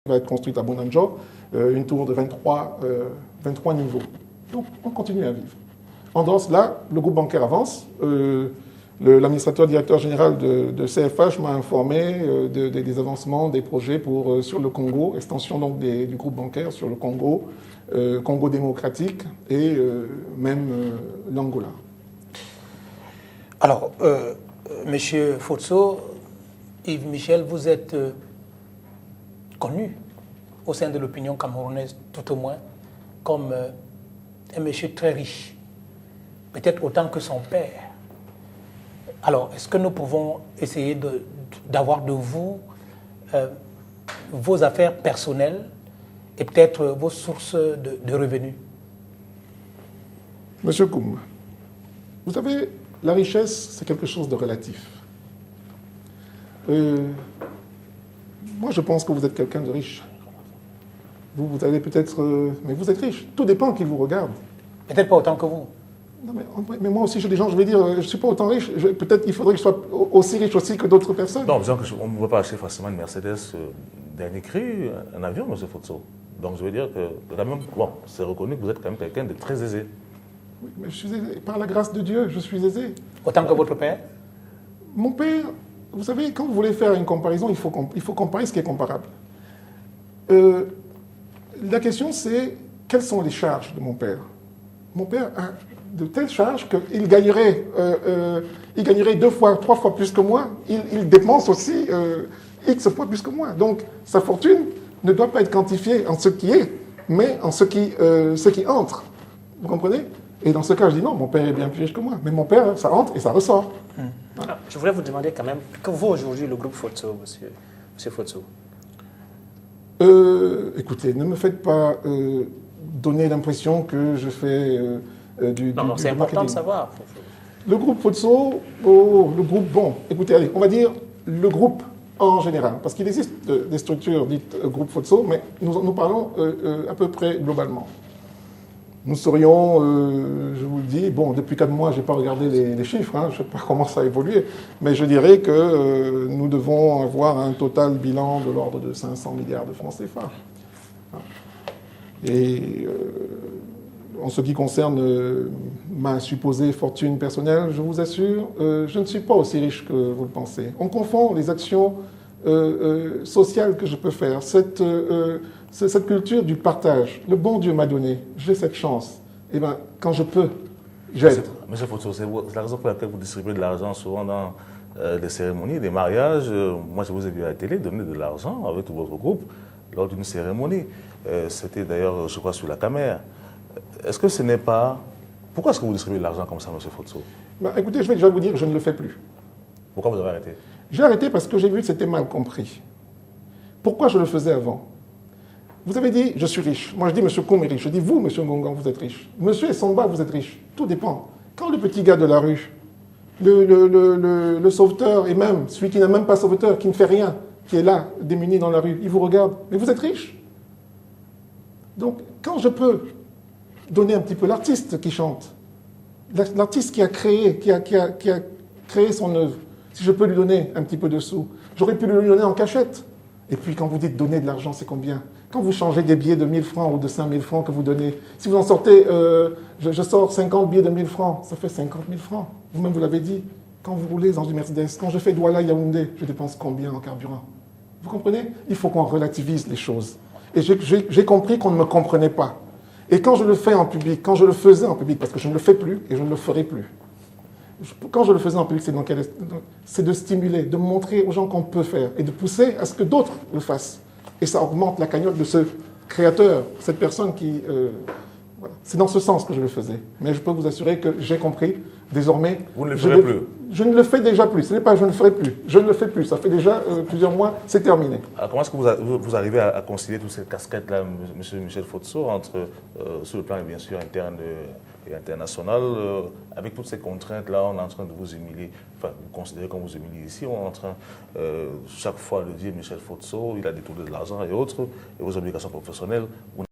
va être construite à Bonanjo, une tour de 23 niveaux. Donc on continue à vivre. En dehors de cela, le groupe bancaire avance. L'administrateur directeur général de CFH m'a informé des avancements des projets sur le Congo, extension donc du groupe bancaire sur le Congo, Congo démocratique et même l'Angola. Alors, Monsieur Fotso, Yves Michel, vous êtes connu au sein de l'opinion camerounaise, tout au moins, comme un monsieur très riche, peut-être autant que son père. Alors, est-ce que nous pouvons essayer d'avoir de vous vos affaires personnelles et peut-être vos sources de revenus? Monsieur Koum, vous savez, la richesse, c'est quelque chose de relatif. Moi, je pense que vous êtes quelqu'un de riche. Vous allez peut-être... mais vous êtes riche. Tout dépend qui vous regarde. Peut-être pas autant que vous. Non, mais moi aussi, j'ai des gens, je vais dire, je ne suis pas autant riche. Peut-être qu'il faudrait que je sois aussi riche aussi que d'autres personnes. Non, disons qu'on ne peut pas acheter facilement une Mercedes dernier cri, un avion, M. Fotso. Donc, je veux dire que, quand même, bon, c'est reconnu que vous êtes quand même quelqu'un de très aisé. Oui, mais je suis aisé. Par la grâce de Dieu, je suis aisé. Autant que votre père? Mon père, vous savez, quand vous voulez faire une comparaison, il faut comparer ce qui est comparable. La question, c'est quelles sont les charges de mon père? Mon père a de telles charges qu'il gagnerait 2 fois, 3 fois plus que moi. Il dépense aussi X fois plus que moi. Donc, sa fortune ne doit pas être quantifiée en ce qui est, mais en ce qui entre. Vous comprenez? Et dans ce cas, je dis non, mon père est bien plus riche que moi. Mais mon père, ça entre et ça ressort. Alors, je voulais vous demander quand même, que vaut aujourd'hui le groupe Fotso, monsieur Fotso? Écoutez, ne me faites pas donner l'impression que je fais Non, c'est important de savoir. Le groupe Fotso, le groupe, bon, écoutez, allez, on va dire le groupe en général, parce qu'il existe des structures dites groupe Fotso, mais nous parlons à peu près globalement. Nous serions, je vous le dis, bon, depuis 4 mois, je n'ai pas regardé les chiffres, hein, je ne sais pas comment ça a évolué, mais je dirais que nous devons avoir un total bilan de l'ordre de 500 milliards de francs CFA. Et en ce qui concerne ma supposée fortune personnelle, je vous assure, je ne suis pas aussi riche que vous le pensez. On confond les actions sociales que je peux faire, cette culture du partage. Le bon Dieu m'a donné, j'ai cette chance. Et bien, quand je peux, j'aide. Monsieur Fotso, c'est la raison pour laquelle vous distribuez de l'argent souvent dans des cérémonies, des mariages. Moi, je vous ai vu à la télé donner de l'argent avec tout votre groupe lors d'une cérémonie. C'était d'ailleurs, je crois, sur la caméra. Est-ce que ce n'est pas... Pourquoi est-ce que vous distribuez de l'argent comme ça, monsieur Fotso? Écoutez, je vais déjà vous dire, je ne le fais plus. Pourquoi vous avez arrêté? J'ai arrêté parce que j'ai vu que c'était mal compris. Pourquoi je le faisais avant? Vous avez dit, je suis riche. Moi, je dis, monsieur Koum est riche. Je dis, vous, monsieur Ngongan, vous êtes riche. Monsieur Essomba, vous êtes riche. Tout dépend. Quand le petit gars de la rue, le sauveteur, et même celui qui n'a même pas sauveteur, qui ne fait rien, qui est là, démuni dans la rue, il vous regarde. Mais vous êtes riche. Donc, quand je peux donner un petit peu l'artiste qui chante, l'artiste qui a créé son œuvre, si je peux lui donner un petit peu de sous, j'aurais pu lui donner en cachette. Et puis quand vous dites donner de l'argent, c'est combien? Quand vous changez des billets de 1000 francs ou de 5000 francs que vous donnez, si vous en sortez, je sors 50 billets de 1000 francs, ça fait 50 000 francs. Vous-même, vous l'avez dit. Quand vous roulez dans une Mercedes, quand je fais Douala-Yaoundé, je dépense combien en carburant? Vous comprenez? Il faut qu'on relativise les choses. Et j'ai compris qu'on ne me comprenait pas. Et quand je le fais en public, quand je le faisais en public, parce que je ne le fais plus et je ne le ferai plus, quand je le faisais en public, c'est de stimuler, de montrer aux gens qu'on peut faire et de pousser à ce que d'autres le fassent. Et ça augmente la cagnotte de ce créateur, cette personne qui... voilà. C'est dans ce sens que je le faisais. Mais je peux vous assurer que j'ai compris, désormais... Vous ne le ferez plus? Je ne le fais déjà plus. Ce n'est pas je ne le ferai plus. Je ne le fais plus. Ça fait déjà plusieurs mois, c'est terminé. Alors, comment est-ce que vous arrivez à concilier toutes ces casquettes-là, monsieur Michel Fotso, entre, sur le plan bien sûr interne et international, avec toutes ces contraintes-là, on est en train de vous humilier, enfin, vous considérez qu'on vous humilie ici, on est en train, chaque fois, de dire Michel Fotso, il a détourné de l'argent et autres, et vos obligations professionnelles, vous